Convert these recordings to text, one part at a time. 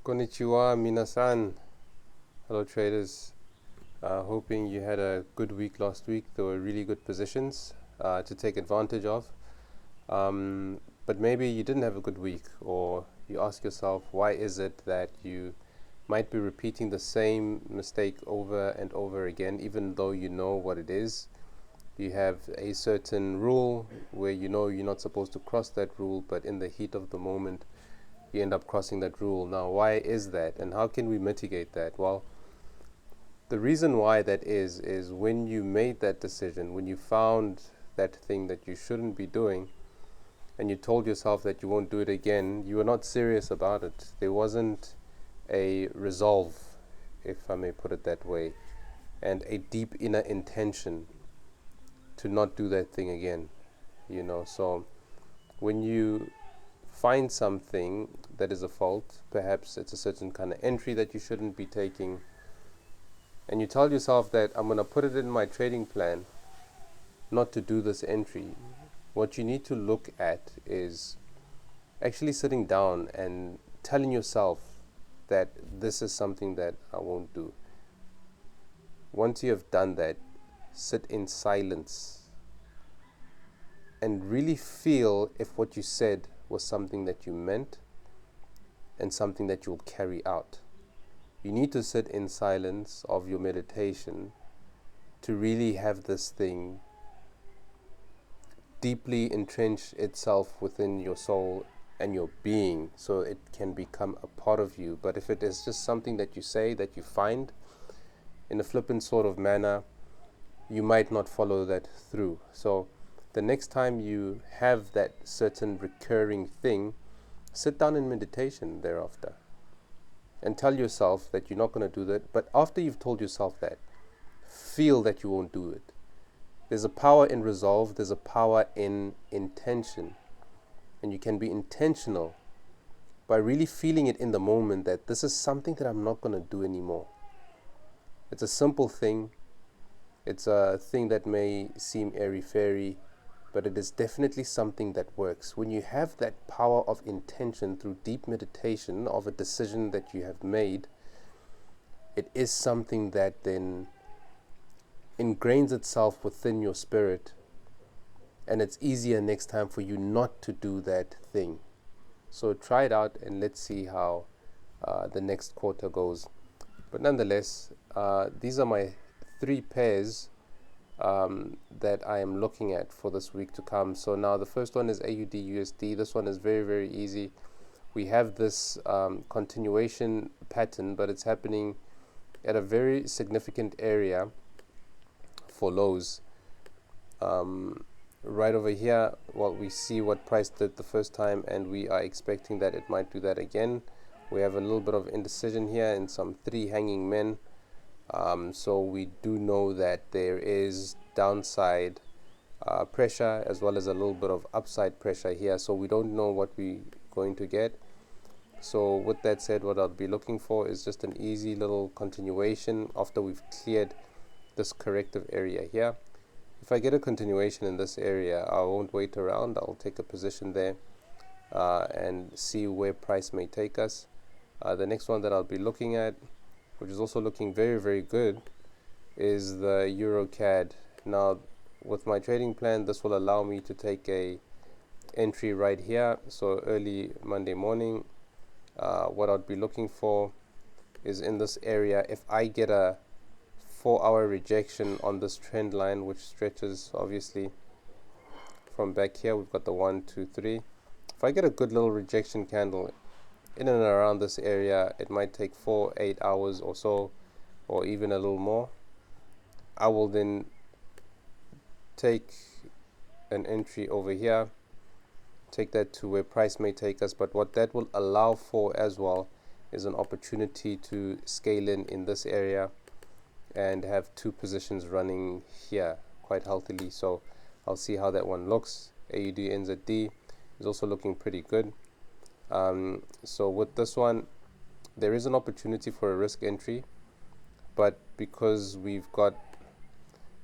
Konnichiwa, minasan. Hello, traders. Hoping you had a good week last week. There were really good positions to take advantage of. But maybe you didn't have a good week, or you ask yourself, why is it that you might be repeating the same mistake over and over again, even though you know what it is? You have a certain rule where you know you're not supposed to cross that rule, but in the heat of the moment, you end up crossing that rule. Now, why is that, and how can we mitigate that? Well, the reason why that is when you made that decision, when you found that thing that you shouldn't be doing, and you told yourself that you won't do it again, you were not serious about it. There wasn't a resolve, if I may put it that way, and a deep inner intention to not do that thing again. So when you find something that is a fault, perhaps it's a certain kind of entry that you shouldn't be taking, and you tell yourself that I'm going to put it in my trading plan not to do this entry, what you need to look at is actually sitting down and telling yourself that this is something that I won't do. Once you have done that, sit in silence and really feel if what you said was something that you meant and something that you'll carry out. You need to sit in silence of your meditation to really have this thing deeply entrench itself within your soul and your being, so it can become a part of you. But if it is just something that you say, that you find in a flippant sort of manner, you might not follow that through. So the next time you have that certain recurring thing, sit down in meditation thereafter and tell yourself that you're not going to do that. But after you've told yourself that, feel that you won't do it. There's a power in resolve, there's a power in intention. And you can be intentional by really feeling it in the moment that this is something that I'm not going to do anymore. It's a simple thing. It's a thing that may seem airy-fairy, but it is definitely something that works. When you have that power of intention through deep meditation of a decision that you have made, it is something that then ingrains itself within your spirit, and it's easier next time for you not to do that thing. So try it out and let's see how the next quarter goes. But nonetheless, these are my 3 pairs that I am looking at for this week to come. So now the first one is AUD USD. This one is very, very easy. We have this continuation pattern, but it's happening at a very significant area for lows. Right over here, well, we see what price did the first time, and we are expecting that it might do that again. We have a little bit of indecision here and some 3 hanging men. So we do know that there is downside pressure as well as a little bit of upside pressure here. So we don't know what we're going to get. So with that said, what I'll be looking for is just an easy little continuation after we've cleared this corrective area here. If I get a continuation in this area, I won't wait around. I'll take a position there and see where price may take us. The next one that I'll be looking at, which is also looking very, very good, is the Euro CAD. Now, with my trading plan, this will allow me to take a entry right here. So early Monday morning, what I'd be looking for is in this area. If I get a 4-hour rejection on this trend line, which stretches obviously from back here, we've got the 1, 2, 3. If I get a good little rejection candle in and around this area, it might take 4-8 hours or so, or even a little more. I will then take an entry over here, take that to where price may take us. But what that will allow for as well is an opportunity to scale in this area and have 2 positions running here quite healthily. So I'll see how that one looks. AUD NZD is also looking pretty good. So with this one, there is an opportunity for a risk entry, but because we've got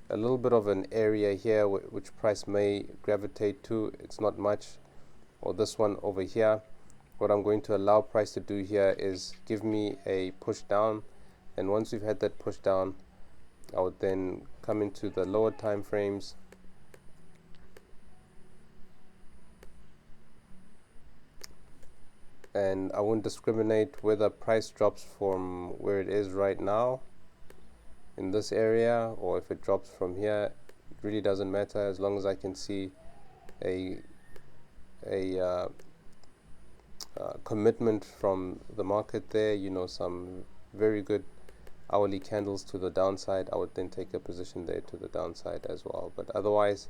a little bit of an area here which price may gravitate to, it's not much. Or this one over here, what I'm going to allow price to do here is give me a push down, and once we've had that push down, I would then come into the lower time frames and I won't discriminate whether price drops from where it is right now in this area or if it drops from here. It really doesn't matter as long as I can see a commitment from the market there, you know, some very good hourly candles to the downside. I would then take a position there to the downside as well. But otherwise,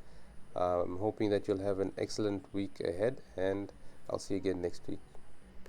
I'm hoping that you'll have an excellent week ahead, and I'll see you again next week.